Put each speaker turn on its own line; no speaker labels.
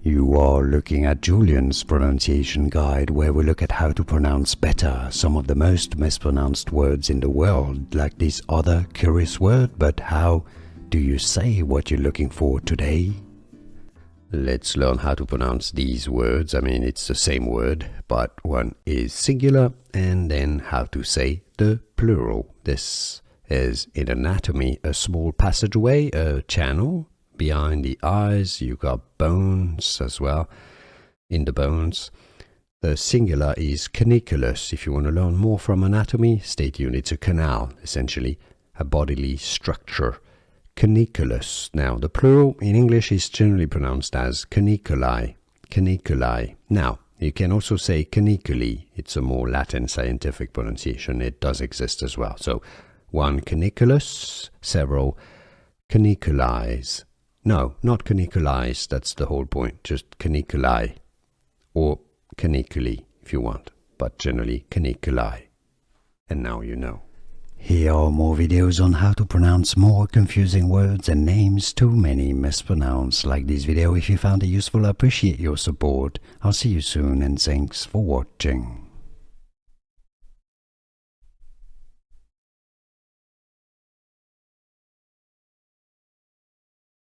You are looking at Julian's pronunciation guide, where we look at how to pronounce better some of the most mispronounced words in the world, like this other curious word. But how do you say what you're looking for today? Let's learn how to pronounce these words. I mean, it's the same word, but one is singular, and then how to say the plural. This is in anatomy a small passageway, a channel. Behind the eyes, you got bones as well. In the bones, the singular is caniculus. If you want to learn more from anatomy, stay tuned. It's a canal, essentially, a bodily structure. Caniculus. Now, the plural in English is generally pronounced as caniculi. Caniculi. Now, you can also say caniculi. It's a more Latin scientific pronunciation. It does exist as well. So, one caniculus, several caniculis. No, not caniculis, that's the whole point, just caniculi, or caniculi if you want, but generally caniculi. And now you know. Here are more videos on how to pronounce more confusing words and names too many mispronounced. Like this video if you found it useful. I appreciate your support. I'll see you soon, and thanks for watching.